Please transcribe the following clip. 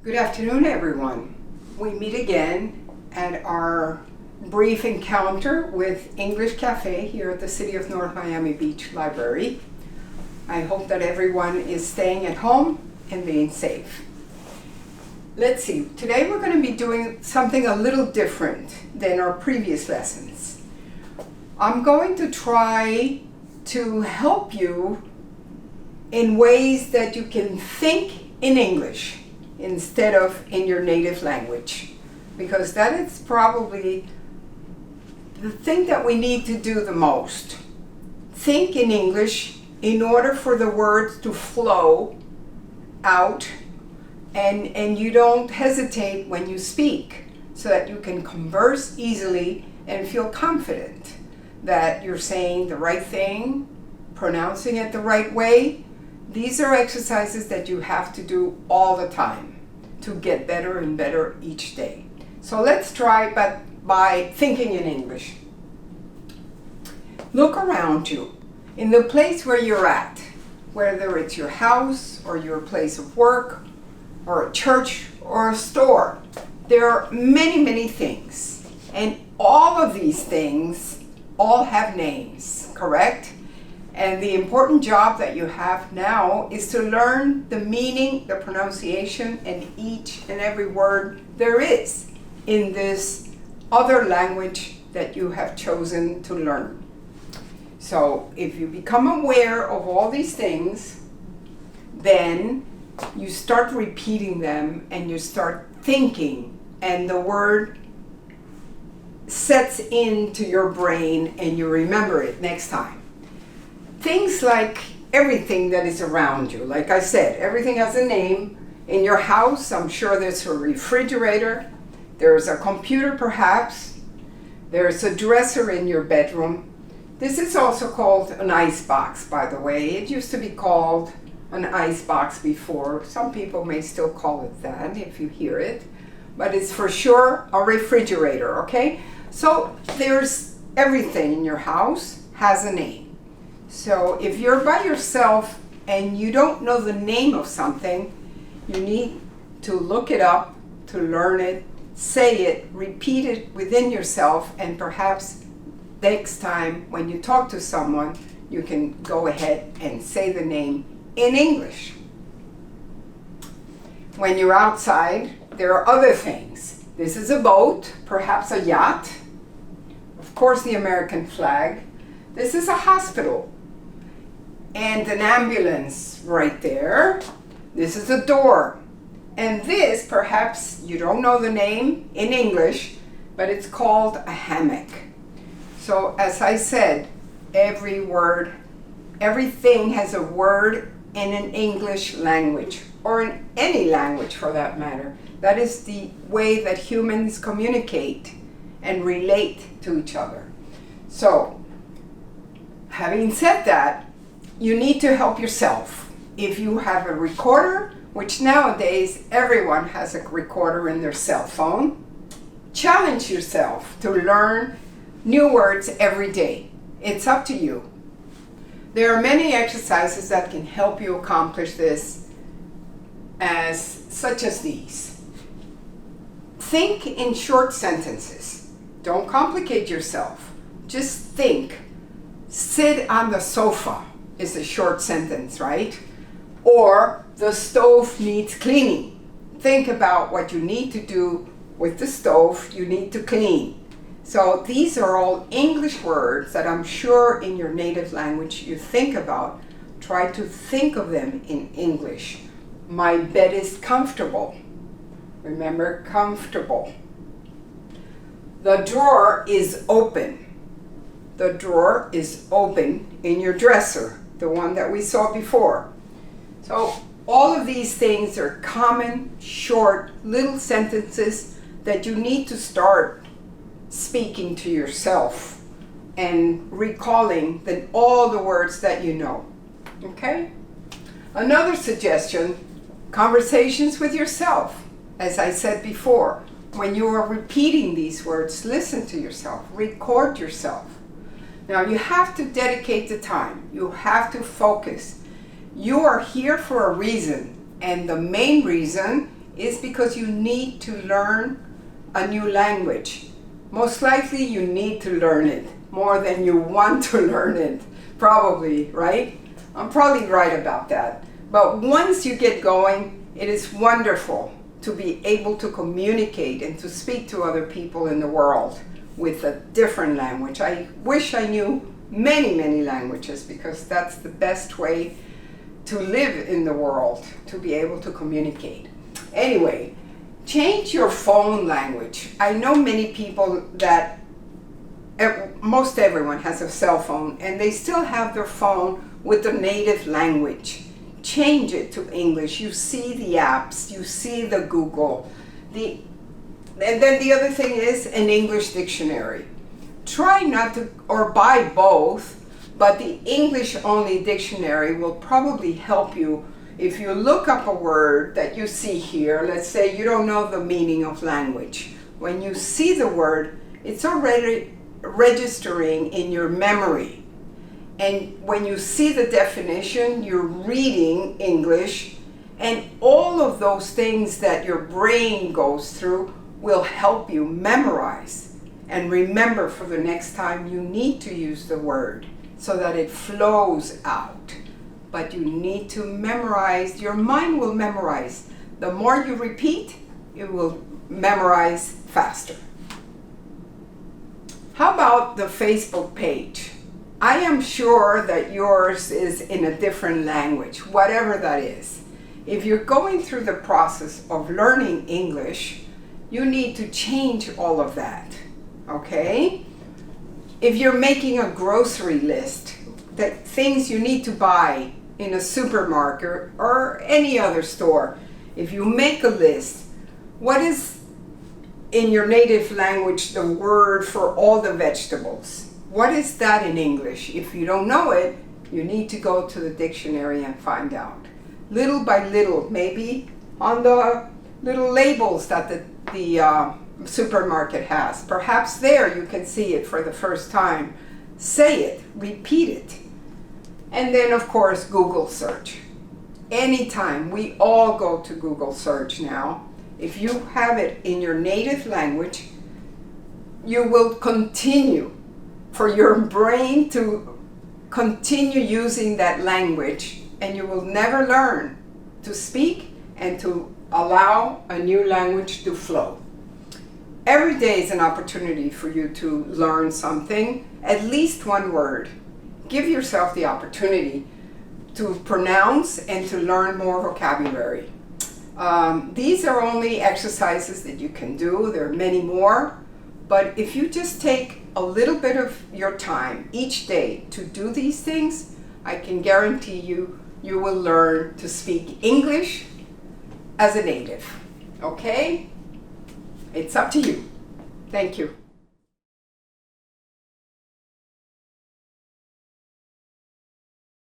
Good afternoon, everyone. We meet again at our brief encounter with English Cafe here at the City of North Miami Beach Library. I hope that everyone is staying at home and being safe. Let's see, today we're going to be doing something a little different than our previous lessons. I'm going to try to help you in ways that you can think in English instead of in your native language, because that is probably the thing that we need to do the most. Think in English in order for the words to flow out and you don't hesitate when you speak, so that you can converse easily and feel confident that you're saying the right thing, pronouncing it the right way. These are exercises that you have to do all the time to get better and better each day. So let's try by thinking in English. Look around you in the place where you're at, whether it's your house or your place of work or a church or a store. There are many, many things, and all of these things all have names, correct? And the important job that you have now is to learn the meaning, the pronunciation, and each and every word there is in this other language that you have chosen to learn. So if you become aware of all these things, then you start repeating them and you start thinking, and the word sets into your brain and you remember it next time. Things like everything that is around you. Like I said, everything has a name. In your house, I'm sure there's a refrigerator, there's a computer perhaps, there's a dresser in your bedroom. This is also called an icebox, by the way. It used to be called an icebox before. Some people may still call it that if you hear it, but it's for sure a refrigerator, okay? So there's everything in your house has a name. So if you're by yourself and you don't know the name of something, you need to look it up, to learn it, say it, repeat it within yourself, and perhaps next time when you talk to someone, you can go ahead and say the name in English. When you're outside, there are other things. This is a boat, perhaps a yacht, of course the American flag. This is a hospital. And an ambulance right there. This is a door. And this, perhaps you don't know the name in English, but it's called a hammock. So as I said, everything has a word in an English language, or in any language for that matter. That is the way that humans communicate and relate to each other. So, having said that, you need to help yourself. If you have a recorder, which nowadays everyone has a recorder in their cell phone, challenge yourself to learn new words every day. It's up to you. There are many exercises that can help you accomplish this, such as these. Think in short sentences. Don't complicate yourself. Just think. Sit on the sofa is a short sentence, right? Or the stove needs cleaning. Think about what you need to do with the stove you need to clean. So these are all English words that I'm sure in your native language you think about. Try to think of them in English. My bed is comfortable. Remember, comfortable. The drawer is open. The drawer is open in your dresser, the one that we saw before. So all of these things are common, short, little sentences that you need to start speaking to yourself and recalling all the words that you know. Okay? Another suggestion, conversations with yourself. As I said before, when you are repeating these words, listen to yourself, record yourself. Now you have to dedicate the time. You have to focus. You are here for a reason, and the main reason is because you need to learn a new language. Most likely you need to learn it more than you want to learn it, probably, right? I'm probably right about that. But once you get going, it is wonderful to be able to communicate and to speak to other people in the world with a different language. I wish I knew many, many languages, because that's the best way to live in the world, to be able to communicate. Anyway, change your phone language. I know many people that, most everyone has a cell phone, and they still have their phone with the native language. Change it to English. You see the apps, you see the Google. And then the other thing is an English dictionary. Try not to, or buy both, but the English only dictionary will probably help you. If you look up a word that you see here, let's say you don't know the meaning of language. When you see the word, it's already registering in your memory. And when you see the definition, you're reading English, and all of those things that your brain goes through will help you memorize and remember for the next time you need to use the word, so that it flows out. But you need to memorize. Your mind will memorize. The more you repeat, it will memorize faster. How about the Facebook page? I am sure that yours is in a different language, whatever that is. If you're going through the process of learning English, you need to change all of that, okay? If you're making a grocery list, that things you need to buy in a supermarket or any other store, if you make a list, what is in your native language the word for all the vegetables? What is that in English? If you don't know it, you need to go to the dictionary and find out. Little by little, maybe on the little labels that the supermarket has. Perhaps there you can see it for the first time. Say it, repeat it. And then, of course, Google search. Anytime, we all go to Google search now. If you have it in your native language, you will continue for your brain to continue using that language, and you will never learn to speak and to allow a new language to flow. Every day is an opportunity for you to learn something, at least one word. Give yourself the opportunity to pronounce and to learn more vocabulary. These are only exercises that you can do. There are many more, but if you just take a little bit of your time each day to do these things, I can guarantee you, you will learn to speak English as a native. Okay? It's up to you. Thank you.